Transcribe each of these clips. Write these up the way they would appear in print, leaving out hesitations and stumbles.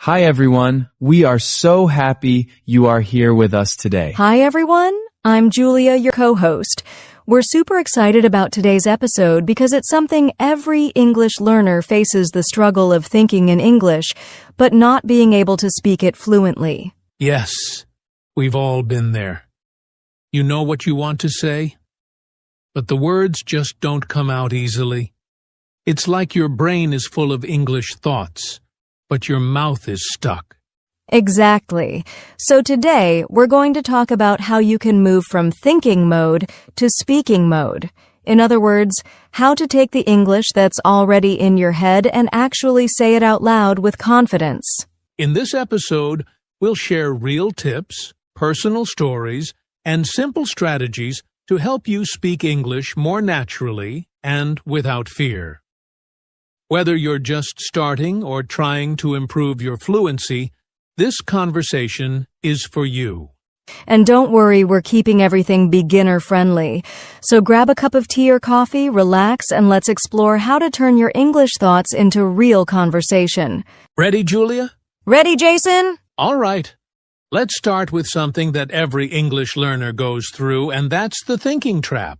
Hi everyone, we are so happy you are here with us today. Hi everyone, I'm Julia, your co-host. We're super excited about today's episode because it's something every English learner faces the struggle of thinking in English, but not being able to speak it fluently. Yes, we've all been there. You know what you want to say, but the words just don't come out easily. It's like your brain is full of English thoughts, but your mouth is stuck. Exactly. So today, we're going to talk about how you can move from thinking mode to speaking mode. In other words, how to take the English that's already in your head and actually say it out loud with confidence. In this episode, we'll share real tips, personal stories, and simple strategies to help you speak English more naturally and without fear. Whether you're just starting or trying to improve your fluency, this conversation is for you. And don't worry, we're keeping everything beginner-friendly. So grab a cup of tea or coffee, relax, and let's explore how to turn your English thoughts into real conversation. Ready, Julia? Ready, Jason? All right. Let's start with something that every English learner goes through, and that's the thinking trap.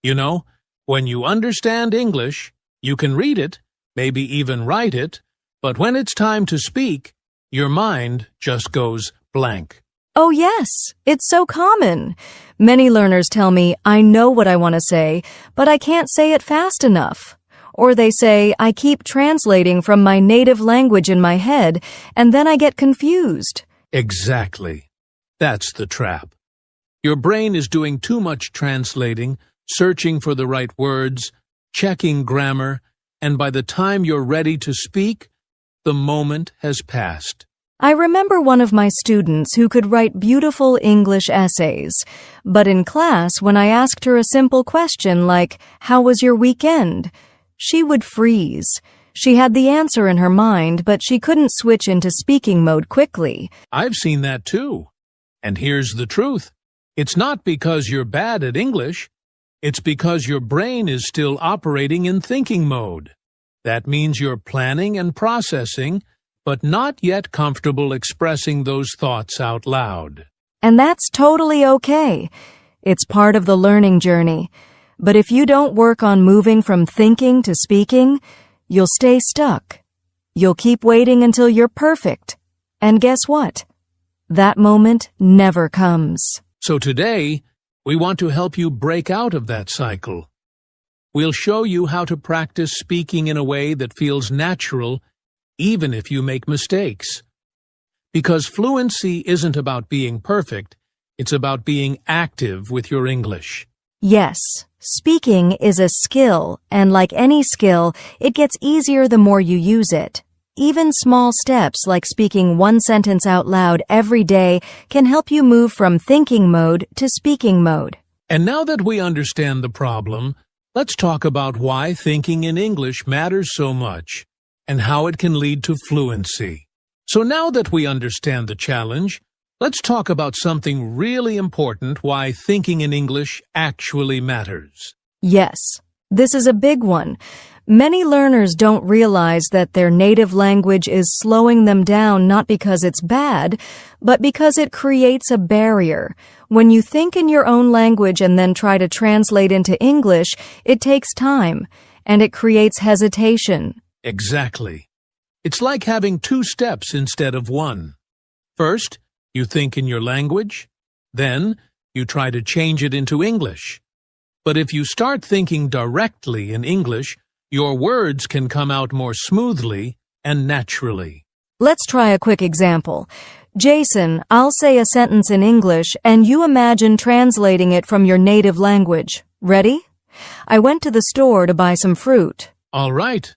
You know, when you understand English, you can read it, maybe even write it, but when it's time to speak, your mind just goes blank. Oh yes, it's so common. Many learners tell me, I know what I want to say, but I can't say it fast enough. Or they say, I keep translating from my native language in my head, and then I get confused. Exactly. That's the trap. Your brain is doing too much translating, searching for the right words, checking grammar, and by the time you're ready to speak, the moment has passed. I remember one of my students who could write beautiful English essays, but in class, when I asked her a simple question like, "How was your weekend?" she would freeze. She had the answer in her mind, but she couldn't switch into speaking mode quickly. I've seen that too. And here's the truth. It's not because you're bad at English. It's because your brain is still operating in thinking mode. That means you're planning and processing, but not yet comfortable expressing those thoughts out loud. And that's totally okay. It's part of the learning journey. But if you don't work on moving from thinking to speaking, you'll stay stuck. You'll keep waiting until you're perfect. And guess what? That moment never comes. So today, we want to help you break out of that cycle. We'll show you how to practice speaking in a way that feels natural, even if you make mistakes. Because fluency isn't about being perfect, it's about being active with your English. Yes, speaking is a skill, and like any skill, it gets easier the more you use it. Even small steps like speaking one sentence out loud every day can help you move from thinking mode to speaking mode. And now that we understand the problem, let's talk about why thinking in English matters so much and how it can lead to fluency. So now that we understand the challenge, let's talk about something really important, why thinking in English actually matters. Yes, this is a big one. Many learners don't realize that their native language is slowing them down not because it's bad, but because it creates a barrier. When you think in your own language and then try to translate into English, it takes time, and it creates hesitation. Exactly. It's like having two steps instead of one. First, you think in your language, then you try to change it into English. But if you start thinking directly in English, your words can come out more smoothly and naturally. Let's try a quick example. Jason, I'll say a sentence in English and you imagine translating it from your native language. Ready? I went to the store to buy some fruit. All right.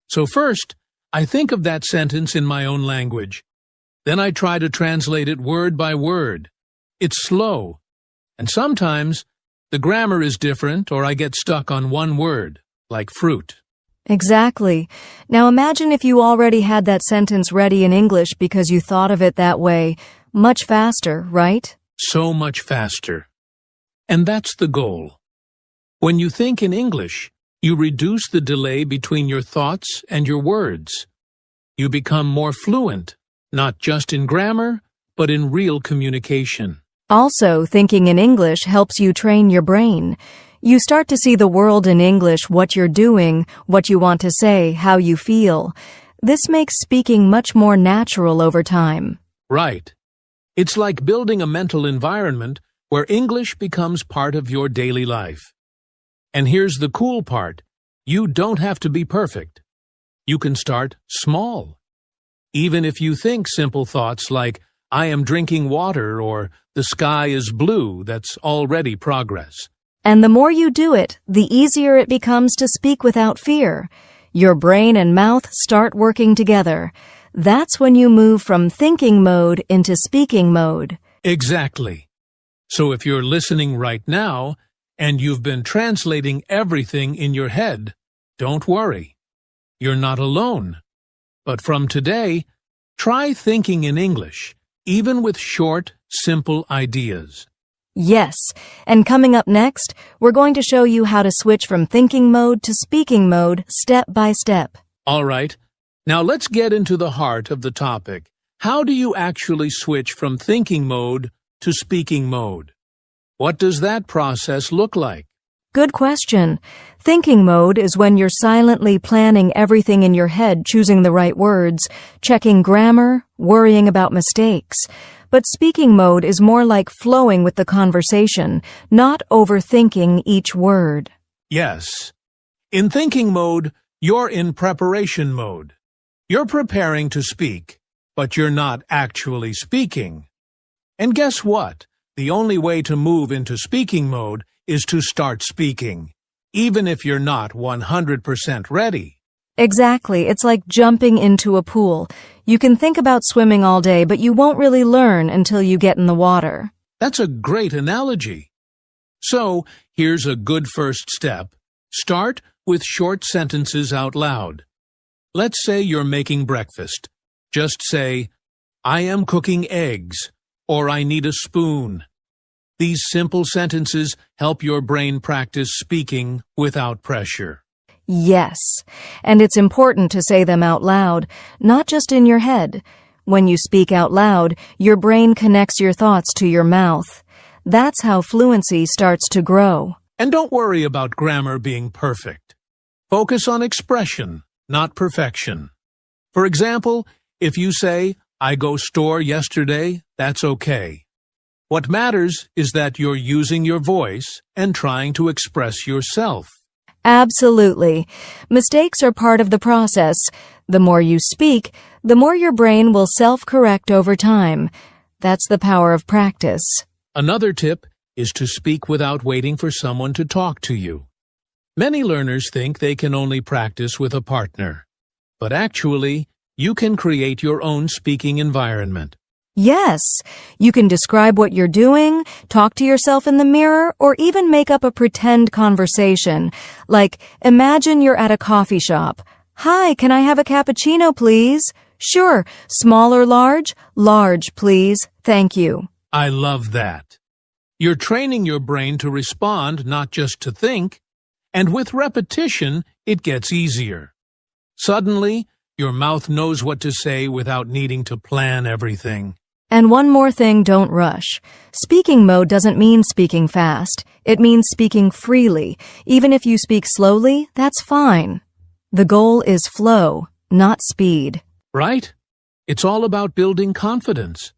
So first, I think of that sentence in my own language. Then I try to translate it word by word. It's slow. And sometimes the grammar is different or I get stuck on one word, like fruit. Exactly. Now imagine if you already had that sentence ready in English because you thought of it that way. Much faster, right? So much faster. And that's the goal. When you think in English, you reduce the delay between your thoughts and your words. You become more fluent, not just in grammar, but in real communication. Also, thinking in English helps you train your brain. You start to see the world in English, what you're doing, what you want to say, how you feel. This makes speaking much more natural over time. Right. It's like building a mental environment where English becomes part of your daily life. And here's the cool part. You don't have to be perfect. You can start small. Even if you think simple thoughts like, I am drinking water, or the sky is blue, that's already progress. And the more you do it, the easier it becomes to speak without fear. Your brain and mouth start working together. That's when you move from thinking mode into speaking mode. Exactly. So if you're listening right now, and you've been translating everything in your head, don't worry. You're not alone. But from today, try thinking in English, even with short, simple ideas. Yes, and coming up next, we're going to show you how to switch from thinking mode to speaking mode step by step. All right. Now let's get into the heart of the topic. How do you actually switch from thinking mode to speaking mode? What does that process look like? Good question. Thinking mode is when you're silently planning everything in your head, choosing the right words, checking grammar, worrying about mistakes. But speaking mode is more like flowing with the conversation, not overthinking each word. Yes. In thinking mode, you're in preparation mode. You're preparing to speak, but you're not actually speaking. And guess what? The only way to move into speaking mode is to start speaking, even if you're not 100% ready. Exactly. It's like jumping into a pool. You can think about swimming all day, but you won't really learn until you get in the water. That's a great analogy. So, here's a good first step. Start with short sentences out loud. Let's say you're making breakfast. Just say, I am cooking eggs, or I need a spoon. These simple sentences help your brain practice speaking without pressure. Yes, and it's important to say them out loud, not just in your head. When you speak out loud, your brain connects your thoughts to your mouth. That's how fluency starts to grow. And don't worry about grammar being perfect. Focus on expression, not perfection. For example, if you say, I go store yesterday, that's okay. What matters is that you're using your voice and trying to express yourself. Absolutely. Mistakes are part of the process. The more you speak, the more your brain will self-correct over time. That's the power of practice. Another tip is to speak without waiting for someone to talk to you. Many learners think they can only practice with a partner. But actually, you can create your own speaking environment. Yes, you can describe what you're doing, talk to yourself in the mirror, or even make up a pretend conversation. Like, imagine you're at a coffee shop. Hi, can I have a cappuccino, please? Sure. Small or large? Large, please. Thank you. I love that. You're training your brain to respond, not just to think. And with repetition, it gets easier. Suddenly, your mouth knows what to say without needing to plan everything. And one more thing, don't rush. Speaking mode doesn't mean speaking fast. It means speaking freely. Even if you speak slowly, that's fine. The goal is flow, not speed. Right? It's all about building confidence.